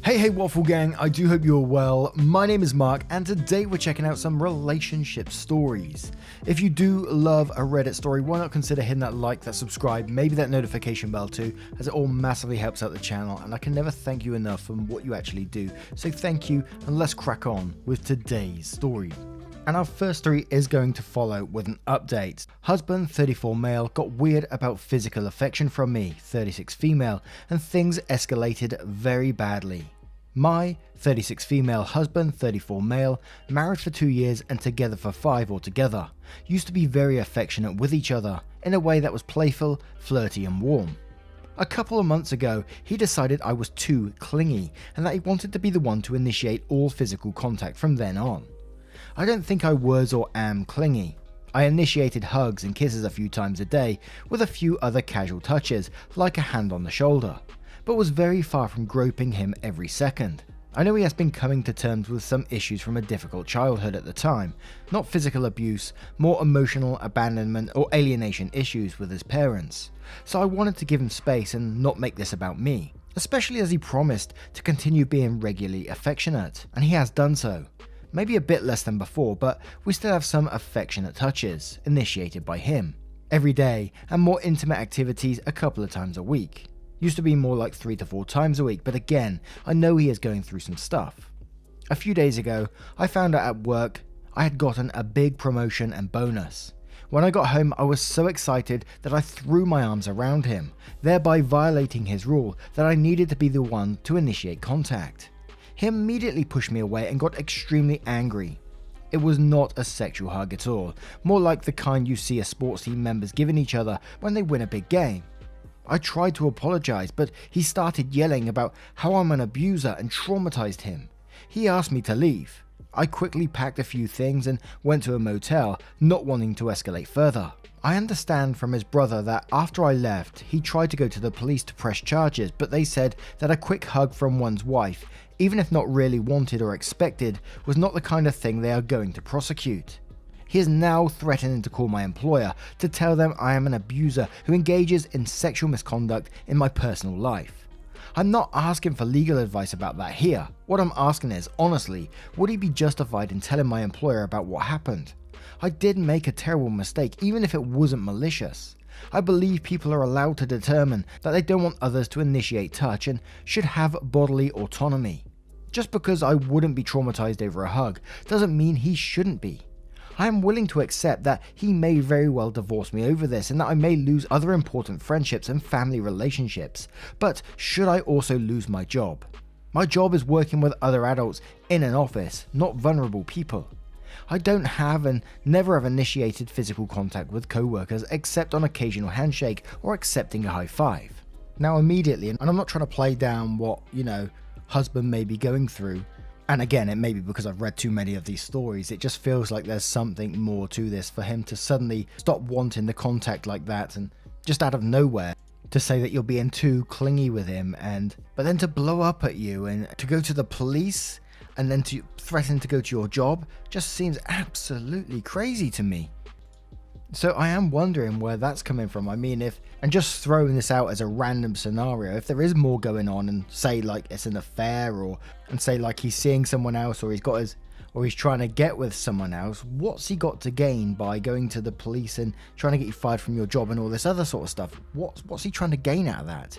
Hey Waffle Gang, I do hope you're well. My name is Mark and today we're checking out some relationship stories. If you do love a Reddit story, why not consider hitting that like, that subscribe, maybe that notification bell too, as it all massively helps out the channel and I can never thank you enough for what you actually do. So thank you and let's crack on with today's story. And our first story is going to follow with an update. Husband, 34 male, got weird about physical affection from me, 36 female, and things escalated very badly. My, 36 female husband, 34 male, married for 2 years and together for 5 altogether, used to be very affectionate with each other, in a way that was playful, flirty and warm. A couple of months ago, he decided I was too clingy and that he wanted to be the one to initiate all physical contact from then on. I don't think I was or am clingy. I initiated hugs and kisses a few times a day, with a few other casual touches, like a hand on the shoulder, but was very far from groping him every second. I know he has been coming to terms with some issues from a difficult childhood at the time, not physical abuse, more emotional abandonment or alienation issues with his parents, so I wanted to give him space and not make this about me, especially as he promised to continue being regularly affectionate, and he has done so. Maybe a bit less than before, but we still have some affectionate touches, initiated by him. Every day, and more intimate activities a couple of times a week. Used to be more like 3 to 4 times a week, but again, I know he is going through some stuff. A few days ago, I found out at work I had gotten a big promotion and bonus. When I got home, I was so excited that I threw my arms around him, thereby violating his rule that I needed to be the one to initiate contact. He immediately pushed me away and got extremely angry. It was not a sexual hug at all, more like the kind you see as sports team members giving each other when they win a big game. I tried to apologize, but he started yelling about how I'm an abuser and traumatized him. He asked me to leave. I quickly packed a few things and went to a motel, not wanting to escalate further. I understand from his brother that after I left, he tried to go to the police to press charges, but they said that a quick hug from one's wife, even if not really wanted or expected, was not the kind of thing they are going to prosecute. He is now threatening to call my employer to tell them I am an abuser who engages in sexual misconduct in my personal life. I'm not asking for legal advice about that here. What I'm asking is, honestly, would he be justified in telling my employer about what happened? I did make a terrible mistake, even if it wasn't malicious. I believe people are allowed to determine that they don't want others to initiate touch and should have bodily autonomy. Just because I wouldn't be traumatized over a hug doesn't mean he shouldn't be. I am willing to accept that he may very well divorce me over this and that I may lose other important friendships and family relationships, but should I also lose my job? My job is working with other adults in an office, not vulnerable people. I don't have and never have initiated physical contact with co-workers except on occasional handshake or accepting a high five. Now immediately, and I'm not trying to play down what, husband may be going through, and again, it may be because I've read too many of these stories, it just feels like there's something more to this for him to suddenly stop wanting the contact like that and just out of nowhere to say that you're being too clingy with him, but then to blow up at you and to go to the police and then to threaten to go to your job just seems absolutely crazy to me. So I am wondering where that's coming from. I mean, and just throwing this out as a random scenario, if there is more going on and say like it's an affair and say like he's seeing someone else or he's trying to get with someone else, what's he got to gain by going to the police and trying to get you fired from your job and all this other sort of stuff? What's he trying to gain out of that?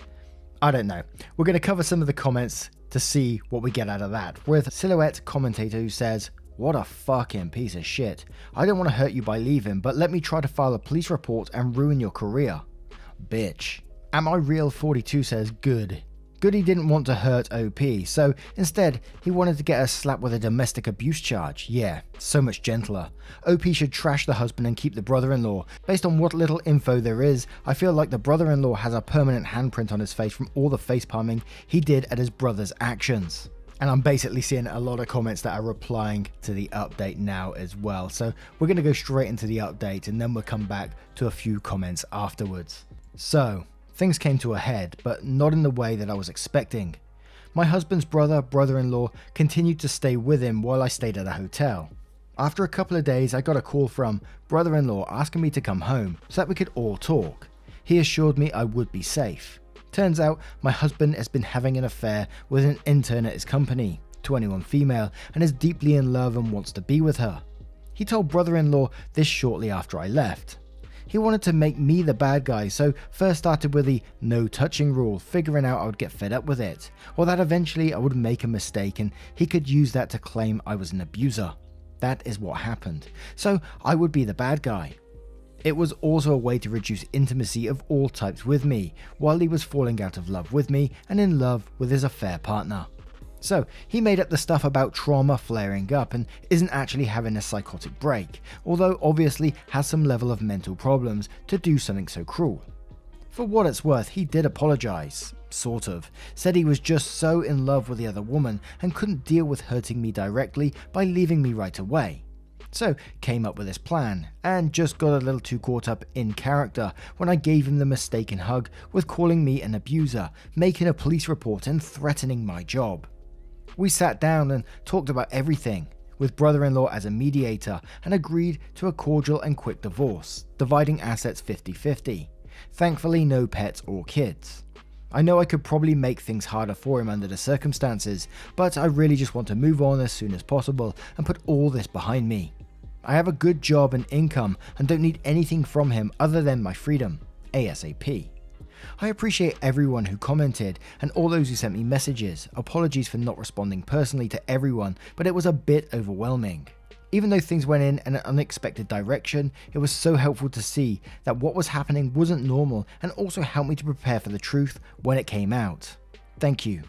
I don't know. We're going to cover some of the comments to see what we get out of that, with Silhouette commentator who says, "What a fucking piece of shit. I don't want to hurt you by leaving, but let me try to file a police report and ruin your career. Bitch." Am I Real 42 says, "Good. Good he didn't want to hurt OP, so instead he wanted to get her slapped with a domestic abuse charge. Yeah, so much gentler. OP should trash the husband and keep the brother-in-law. Based on what little info there is, I feel like the brother-in-law has a permanent handprint on his face from all the facepalming he did at his brother's actions." And I'm basically seeing a lot of comments that are replying to the update now as well. So we're going to go straight into the update and then we'll come back to a few comments afterwards. So things came to a head, but not in the way that I was expecting. My husband's brother-in-law continued to stay with him while I stayed at a hotel. After a couple of days, I got a call from brother-in-law asking me to come home so that we could all talk. He assured me I would be safe. Turns out my husband has been having an affair with an intern at his company, 21 female, and is deeply in love and wants to be with her. He told brother-in-law this shortly after I left. He wanted to make me the bad guy, so first started with the no touching rule, figuring out I would get fed up with it, or that eventually I would make a mistake and he could use that to claim I was an abuser. That is what happened. So I would be the bad guy. It was also a way to reduce intimacy of all types with me, while he was falling out of love with me and in love with his affair partner. So he made up the stuff about trauma flaring up and isn't actually having a psychotic break, although obviously has some level of mental problems to do something so cruel. For what it's worth, he did apologize, sort of, said he was just so in love with the other woman and couldn't deal with hurting me directly by leaving me right away. So came up with this plan, and just got a little too caught up in character when I gave him the mistaken hug with calling me an abuser, making a police report and threatening my job. We sat down and talked about everything, with brother-in-law as a mediator, and agreed to a cordial and quick divorce, dividing assets 50-50. Thankfully no pets or kids. I know I could probably make things harder for him under the circumstances, but I really just want to move on as soon as possible and put all this behind me. I have a good job and income and don't need anything from him other than my freedom, ASAP. I appreciate everyone who commented and all those who sent me messages. Apologies for not responding personally to everyone, but it was a bit overwhelming. Even though things went in an unexpected direction, it was so helpful to see that what was happening wasn't normal and also helped me to prepare for the truth when it came out. Thank you.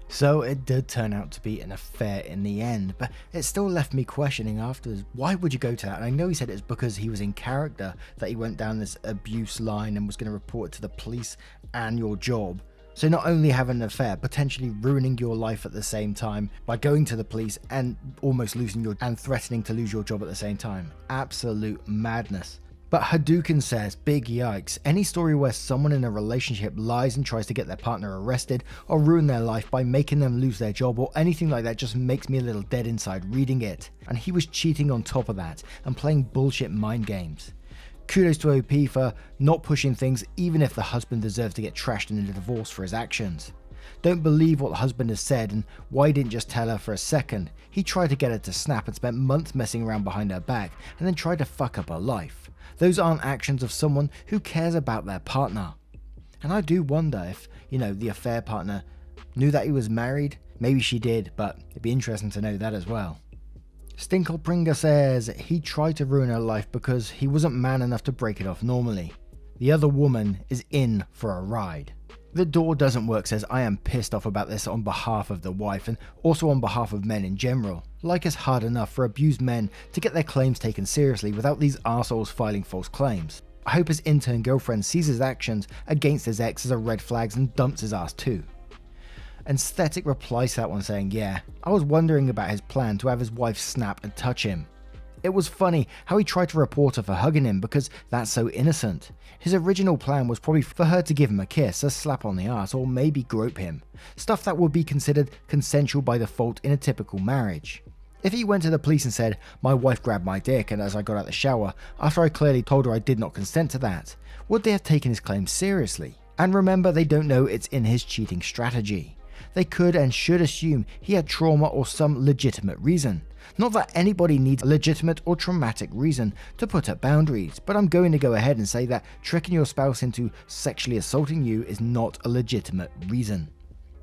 So it did turn out to be an affair in the end, but it still left me questioning afterwards, why would you go to that? And I know he said it's because he was in character that he went down this abuse line and was going to report it to the police and your job. So not only having an affair, potentially ruining your life at the same time by going to the police and almost losing and threatening to lose your job at the same time. Absolute madness. But Hadouken says, big yikes, any story where someone in a relationship lies and tries to get their partner arrested or ruin their life by making them lose their job or anything like that just makes me a little dead inside reading it. And he was cheating on top of that and playing bullshit mind games. Kudos to OP for not pushing things even if the husband deserves to get trashed in a divorce for his actions. Don't believe what the husband has said and why he didn't just tell her for a second. He tried to get her to snap and spent months messing around behind her back and then tried to fuck up her life. Those aren't actions of someone who cares about their partner. And I do wonder if, the affair partner knew that he was married. Maybe she did, but it'd be interesting to know that as well. Stinklepringer says he tried to ruin her life because he wasn't man enough to break it off normally. The other woman is in for a ride. The door doesn't work says I am pissed off about this on behalf of the wife and also on behalf of men in general. Like it's hard enough for abused men to get their claims taken seriously without these arseholes filing false claims. I hope his intern girlfriend sees his actions against his ex as a red flags and dumps his ass too. And Aesthetic replies to that one saying, yeah, I was wondering about his plan to have his wife snap and touch him. It was funny how he tried to report her for hugging him because that's so innocent. His original plan was probably for her to give him a kiss, a slap on the ass, or maybe grope him. Stuff that would be considered consensual by default in a typical marriage. If he went to the police and said, my wife grabbed my dick and as I got out the shower, after I clearly told her I did not consent to that, would they have taken his claim seriously? And remember, they don't know it's in his cheating strategy. They could and should assume he had trauma or some legitimate reason. Not that anybody needs a legitimate or traumatic reason to put up boundaries, but I'm going to go ahead and say that tricking your spouse into sexually assaulting you is not a legitimate reason.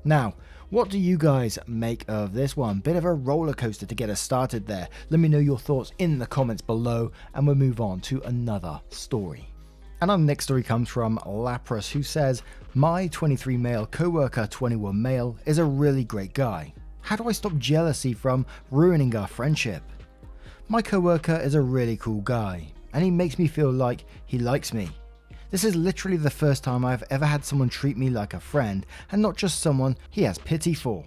Now, what do you guys make of this one? Bit of a roller coaster to get us started there. Let me know your thoughts in the comments below and we'll move on to another story. And our next story comes from Lapras, who says, my 23 male co-worker 21 male is a really great guy. How do I stop jealousy from ruining our friendship? My co-worker is a really cool guy, and he makes me feel like he likes me. This is literally the first time I've ever had someone treat me like a friend, and not just someone he has pity for.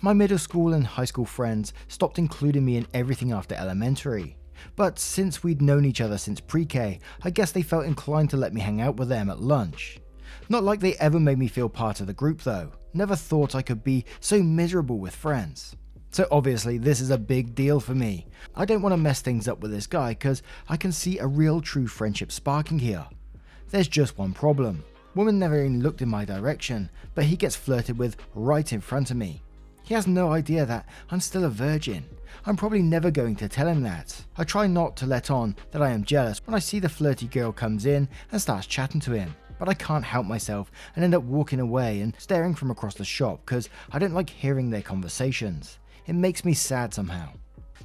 My middle school and high school friends stopped including me in everything after elementary. But since we'd known each other since pre-K, I guess they felt inclined to let me hang out with them at lunch. Not like they ever made me feel part of the group though. Never thought I could be so miserable with friends. So obviously this is a big deal for me. I don't want to mess things up with this guy because I can see a real true friendship sparking here. There's just one problem. Woman never even looked in my direction, but he gets flirted with right in front of me. He has no idea that I'm still a virgin. I'm probably never going to tell him that. I try not to let on that I am jealous when I see the flirty girl comes in and starts chatting to him, but I can't help myself and end up walking away and staring from across the shop because I don't like hearing their conversations. It makes me sad somehow.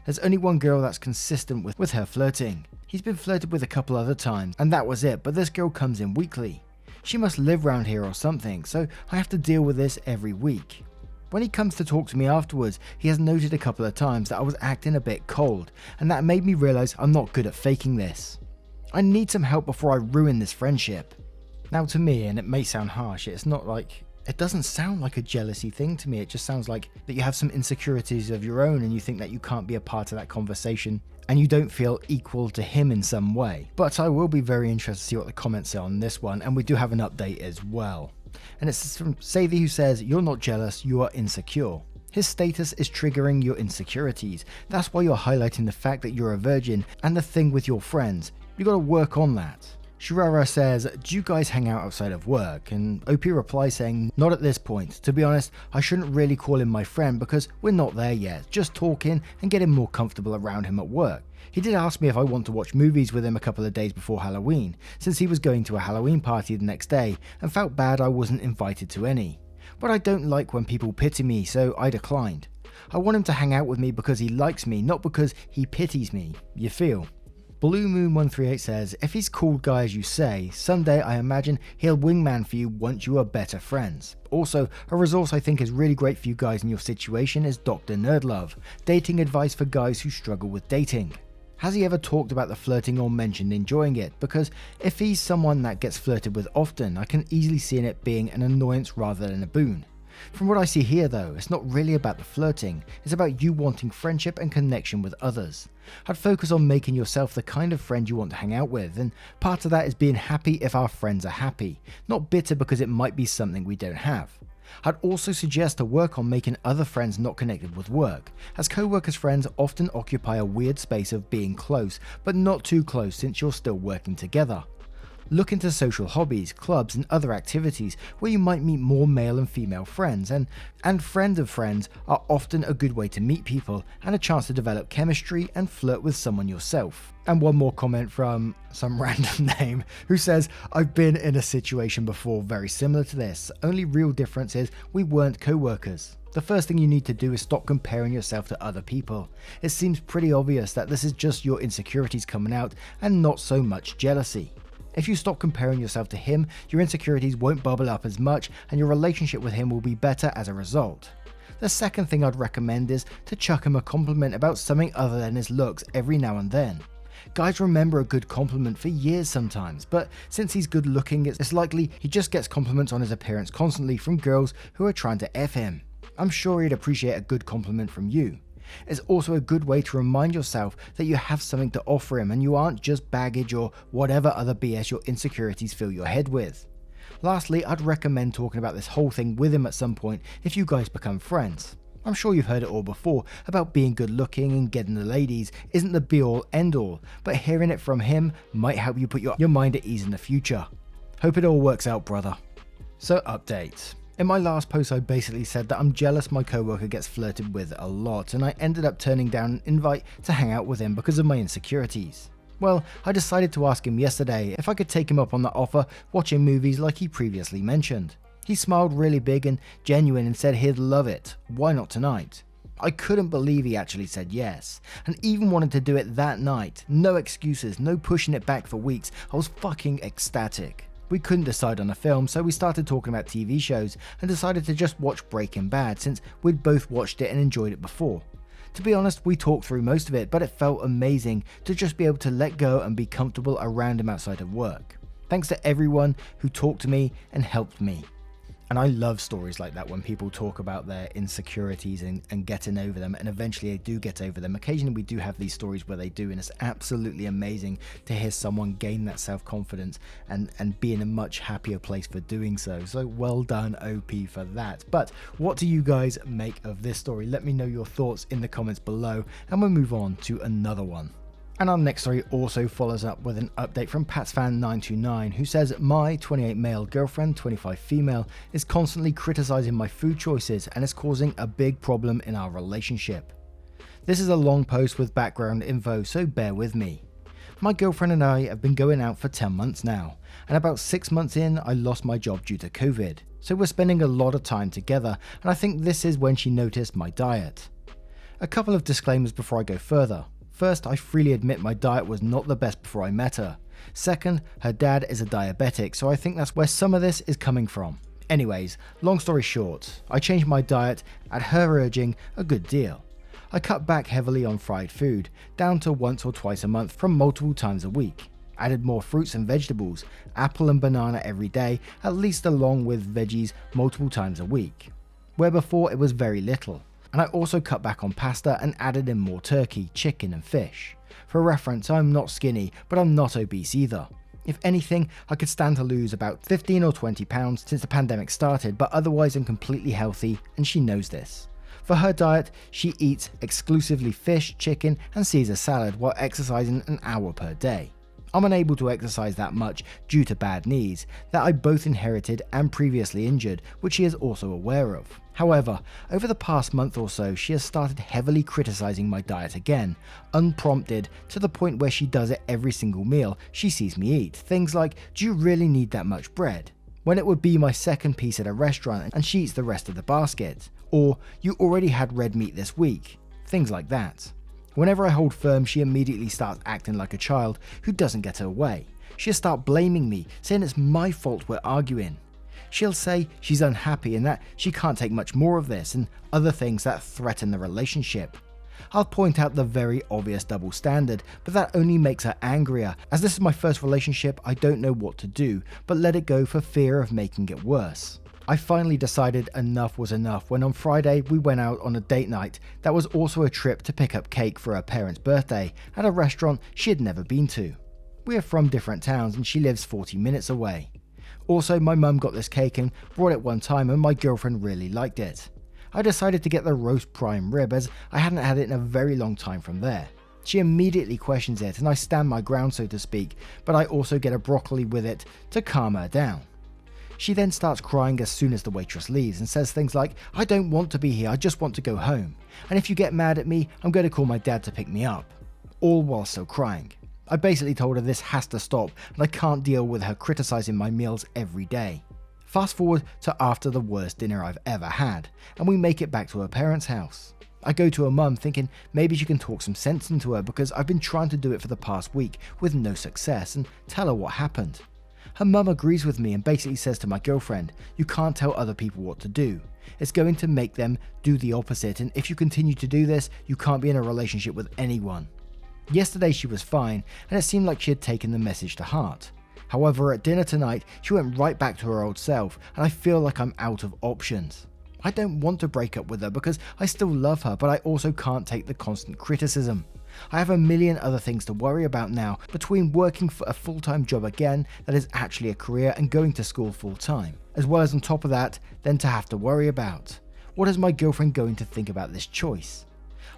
There's only one girl that's consistent with her flirting. He's been flirted with a couple other times and that was it, but this girl comes in weekly. She must live round here or something, so I have to deal with this every week. When he comes to talk to me afterwards, he has noted a couple of times that I was acting a bit cold, and that made me realise I'm not good at faking this. I need some help before I ruin this friendship. Now to me, and it may sound harsh, it doesn't sound like a jealousy thing to me. It just sounds like that you have some insecurities of your own and you think that you can't be a part of that conversation and you don't feel equal to him in some way. But I will be very interested to see what the comments are on this one, and we do have an update as well. And it's from Savy, who says, "You're not jealous, you are insecure. His status is triggering your insecurities. That's why you're highlighting the fact that you're a virgin and the thing with your friends. You gotta work on that." Shirara says, "Do you guys hang out outside of work?" And OP replies saying, "Not at this point. To be honest, I shouldn't really call him my friend because we're not there yet. Just talking and getting more comfortable around him at work. He did ask me if I want to watch movies with him a couple of days before Halloween, since he was going to a Halloween party the next day and felt bad I wasn't invited to any. But I don't like when people pity me, so I declined. I want him to hang out with me because he likes me, not because he pities me. You feel?" Blue Moon 138 says, "If he's cool guy as you say, someday I imagine he'll wingman for you once you are better friends. Also, a resource I think is really great for you guys in your situation is Dr. Nerdlove, dating advice for guys who struggle with dating. Has he ever talked about the flirting or mentioned enjoying it? Because if he's someone that gets flirted with often, I can easily see in it being an annoyance rather than a boon. From what I see here though, it's not really about the flirting, it's about you wanting friendship and connection with others. I'd focus on making yourself the kind of friend you want to hang out with, and part of that is being happy if our friends are happy, not bitter because it might be something we don't have. I'd also suggest to work on making other friends not connected with work, as co-workers' friends often occupy a weird space of being close, but not too close since you're still working together. Look into social hobbies, clubs and other activities where you might meet more male and female friends, and friends of friends are often a good way to meet people and a chance to develop chemistry and flirt with someone yourself." And one more comment from some random name who says, "I've been in a situation before very similar to this, only real difference is we weren't co-workers. The first thing you need to do is stop comparing yourself to other people. It seems pretty obvious that this is just your insecurities coming out and not so much jealousy. If you stop comparing yourself to him, your insecurities won't bubble up as much and your relationship with him will be better as a result. The second thing I'd recommend is to chuck him a compliment about something other than his looks every now and then. Guys remember a good compliment for years sometimes, but since he's good looking, it's likely he just gets compliments on his appearance constantly from girls who are trying to F him. I'm sure he'd appreciate a good compliment from you. It's also a good way to remind yourself that you have something to offer him and you aren't just baggage or whatever other BS your insecurities fill your head with. Lastly, I'd recommend talking about this whole thing with him at some point if you guys become friends. I'm sure you've heard it all before about being good looking and getting the ladies isn't the be all end all, but hearing it from him might help you put your mind at ease in the future. Hope it all works out, brother." So update. In my last post I basically said that I'm jealous my coworker gets flirted with a lot, and I ended up turning down an invite to hang out with him because of my insecurities. Well, I decided to ask him yesterday if I could take him up on that offer watching movies like he previously mentioned. He smiled really big and genuine and said he'd love it, why not tonight? I couldn't believe he actually said yes, and even wanted to do it that night. No excuses, no pushing it back for weeks. I was fucking ecstatic. We couldn't decide on a film, so we started talking about TV shows and decided to just watch Breaking Bad since we'd both watched it and enjoyed it before. To be honest, we talked through most of it, but it felt amazing to just be able to let go and be comfortable around him outside of work. Thanks to everyone who talked to me and helped me. And I love stories like that when people talk about their insecurities and getting over them, and eventually they do get over them. Occasionally we do have these stories where they do, and it's absolutely amazing to hear someone gain that self-confidence and be in a much happier place for doing so. So well done, OP, for that. But what do you guys make of this story? Let me know your thoughts in the comments below, and we'll move on to another one. And our next story also follows up with an update from PatsFan929, who says, my 28 male girlfriend, 25 female, is constantly criticizing my food choices and is causing a big problem in our relationship. This is a long post with background info, so bear with me. My girlfriend and I have been going out for 10 months now, and about 6 months in, I lost my job due to COVID, so we're spending a lot of time together, and I think this is when she noticed my diet. A couple of disclaimers before I go further. First, I freely admit my diet was not the best before I met her. Second, her dad is a diabetic, so I think that's where some of this is coming from. Anyways, long story short, I changed my diet at her urging a good deal. I cut back heavily on fried food, down to once or twice a month from multiple times a week. Added more fruits and vegetables, apple and banana every day, at least along with veggies multiple times a week, where before it was very little. And I also cut back on pasta and added in more turkey, chicken and fish. For reference, I'm not skinny, but I'm not obese either. If anything, I could stand to lose about 15 or 20 pounds since the pandemic started, but otherwise I'm completely healthy and she knows this. For her diet, she eats exclusively fish, chicken and Caesar salad while exercising an hour per day. I'm unable to exercise that much due to bad knees that I both inherited and previously injured, which she is also aware of. However, over the past month or so, she has started heavily criticizing my diet again, unprompted, to the point where she does it every single meal she sees me eat. Things like, do you really need that much bread? When it would be my second piece at a restaurant and she eats the rest of the basket. Or, you already had red meat this week. Things like that. Whenever I hold firm, she immediately starts acting like a child who doesn't get her way. She'll start blaming me, saying it's my fault we're arguing. She'll say she's unhappy and that she can't take much more of this and other things that threaten the relationship. I'll point out the very obvious double standard, but that only makes her angrier. As this is my first relationship, I don't know what to do, but let it go for fear of making it worse. I finally decided enough was enough when on Friday we went out on a date night that was also a trip to pick up cake for her parents' birthday at a restaurant she had never been to. We are from different towns and she lives 40 minutes away. Also, my mum got this cake and brought it one time and my girlfriend really liked it. I decided to get the roast prime rib as I hadn't had it in a very long time from there. She immediately questions it and I stand my ground, so to speak, but I also get a broccoli with it to calm her down. She then starts crying as soon as the waitress leaves and says things like, I don't want to be here, I just want to go home. And if you get mad at me, I'm going to call my dad to pick me up. All while still crying. I basically told her this has to stop and I can't deal with her criticizing my meals every day. Fast forward to after the worst dinner I've ever had, and we make it back to her parents' house. I go to her mum thinking maybe she can talk some sense into her because I've been trying to do it for the past week with no success and tell her what happened. Her mum agrees with me and basically says to my girlfriend, you can't tell other people what to do. It's going to make them do the opposite, and if you continue to do this, you can't be in a relationship with anyone. Yesterday she was fine and it seemed like she had taken the message to heart. However, at dinner tonight, she went right back to her old self and I feel like I'm out of options. I don't want to break up with her because I still love her, but I also can't take the constant criticism. I have a million other things to worry about now, between working for a full-time job again that is actually a career and going to school full-time, as well as on top of that, then to have to worry about. What is my girlfriend going to think about this choice?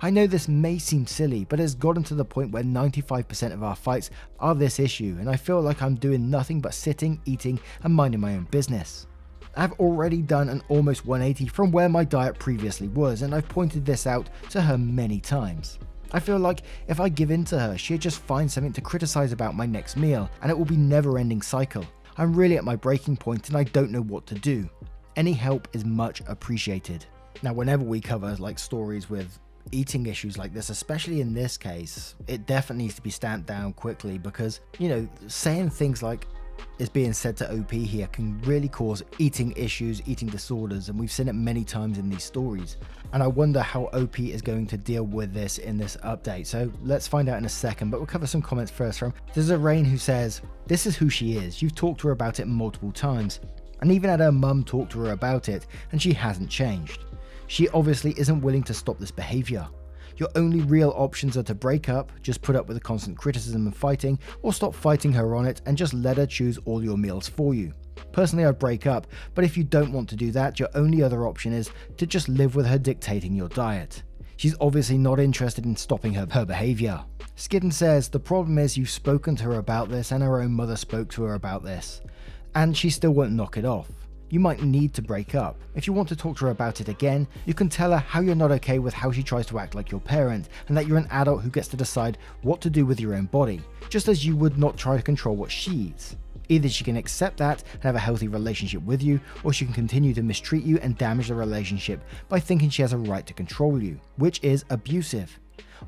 I know this may seem silly, but it has gotten to the point where 95% of our fights are this issue, and I feel like I'm doing nothing but sitting, eating, and minding my own business. I've already done an almost 180 from where my diet previously was, and I've pointed this out to her many times. I feel like if I give in to her, she'll just find something to criticize about my next meal, and it will be a never-ending cycle. I'm really at my breaking point and I don't know what to do. Any help is much appreciated. Now, whenever we cover like stories with eating issues like this, especially in this case, it definitely needs to be stamped down quickly because, saying things like is being said to OP here can really cause eating issues, eating disorders, and we've seen it many times in these stories. And I wonder how OP is going to deal with this in this update. So let's find out in a second, but we'll cover some comments first from there's a Rain who says, this is who she is. You've talked to her about it multiple times, and even had her mum talk to her about it, and she hasn't changed. She obviously isn't willing to stop this behavior. Your only real options are to break up, just put up with the constant criticism and fighting, or stop fighting her on it and just let her choose all your meals for you. Personally, I'd break up, but if you don't want to do that, your only other option is to just live with her dictating your diet. She's obviously not interested in stopping her behavior. Skidden says the problem is you've spoken to her about this and her own mother spoke to her about this, and she still won't knock it off. You might need to break up. If you want to talk to her about it again, you can tell her how you're not okay with how she tries to act like your parent, and that you're an adult who gets to decide what to do with your own body, just as you would not try to control what she eats. Either she can accept that and have a healthy relationship with you, or she can continue to mistreat you and damage the relationship by thinking she has a right to control you, which is abusive.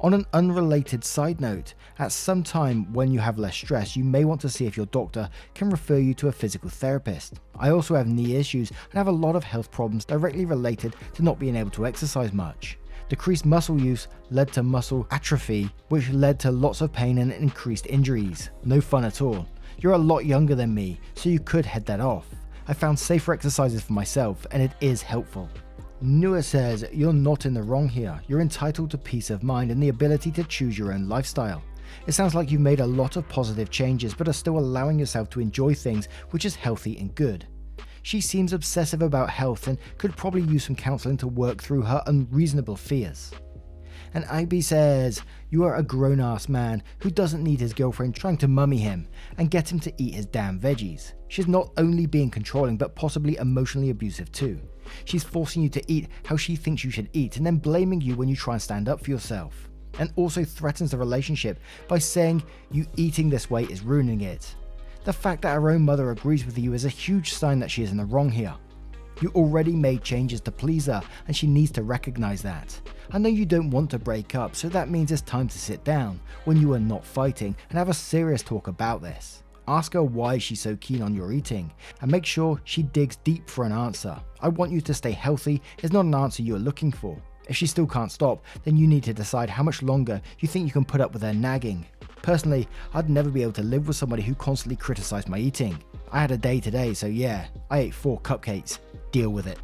On an unrelated side note, at some time when you have less stress, you may want to see if your doctor can refer you to a physical therapist. I also have knee issues and have a lot of health problems directly related to not being able to exercise much. Decreased muscle use led to muscle atrophy, which led to lots of pain and increased injuries. No fun at all. You're a lot younger than me, so you could head that off. I found safer exercises for myself, and it is helpful. Nua says, you're not in the wrong here. You're entitled to peace of mind and the ability to choose your own lifestyle. It sounds like you've made a lot of positive changes, but are still allowing yourself to enjoy things, which is healthy and good. She seems obsessive about health and could probably use some counseling to work through her unreasonable fears. And IB says, you are a grown-ass man who doesn't need his girlfriend trying to mummy him and get him to eat his damn veggies. She's not only being controlling, but possibly emotionally abusive too. She's forcing you to eat how she thinks you should eat and then blaming you when you try and stand up for yourself. And also threatens the relationship by saying you eating this way is ruining it. The fact that her own mother agrees with you is a huge sign that she is in the wrong here. You already made changes to please her and she needs to recognize that. I know you don't want to break up, so that means it's time to sit down when you are not fighting and have a serious talk about this. Ask her why she's so keen on your eating and make sure she digs deep for an answer. I want you to stay healthy is not an answer you are looking for. If she still can't stop, then you need to decide how much longer you think you can put up with her nagging. Personally, I'd never be able to live with somebody who constantly criticized my eating. I had a day today, so yeah, I ate 4 cupcakes. Deal with it.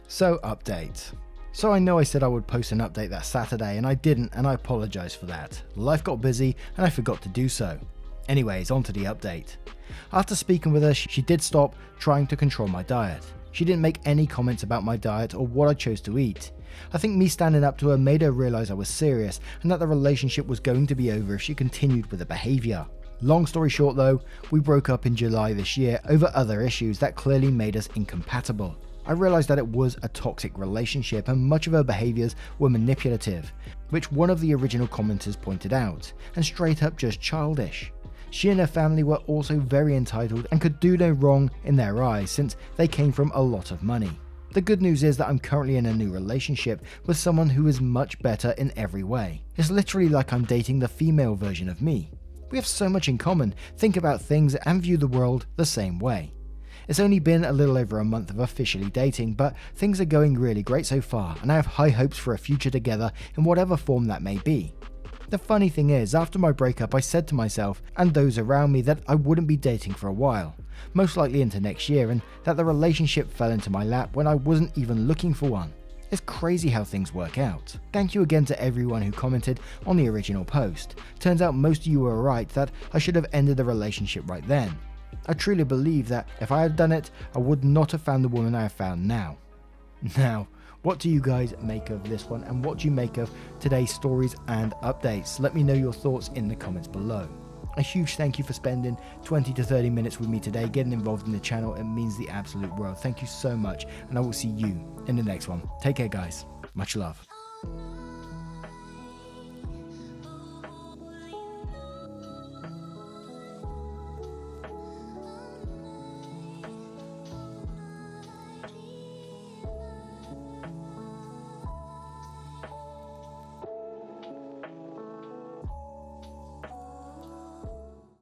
So, update. So I know I said I would post an update that Saturday and I didn't, and I apologize for that. Life got busy and I forgot to do so. Anyways, on to the update. After speaking with her, she did stop trying to control my diet. She didn't make any comments about my diet or what I chose to eat. I think me standing up to her made her realize I was serious and that the relationship was going to be over if she continued with the behavior. Long story short though, we broke up in July this year over other issues that clearly made us incompatible. I realized that it was a toxic relationship and much of her behaviors were manipulative, which one of the original commenters pointed out, and straight up just childish. She and her family were also very entitled and could do no wrong in their eyes since they came from a lot of money. The good news is that I'm currently in a new relationship with someone who is much better in every way. It's literally like I'm dating the female version of me. We have so much in common, think about things and view the world the same way. It's only been a little over a month of officially dating, but things are going really great so far and I have high hopes for a future together in whatever form that may be. The funny thing is, after my breakup I said to myself and those around me that I wouldn't be dating for a while, most likely into next year, and that the relationship fell into my lap when I wasn't even looking for one. It's crazy how things work out. Thank you again to everyone who commented on the original post. Turns out most of you were right that I should have ended the relationship right then. I truly believe that if I had done it, I would not have found the woman I have found now. Now, what do you guys make of this one, and what do you make of today's stories and updates? Let me know your thoughts in the comments below. A huge thank you for spending 20 to 30 minutes with me today, getting involved in the channel. It means the absolute world. Thank you so much, and I will see you in the next one. Take care, guys. Much love.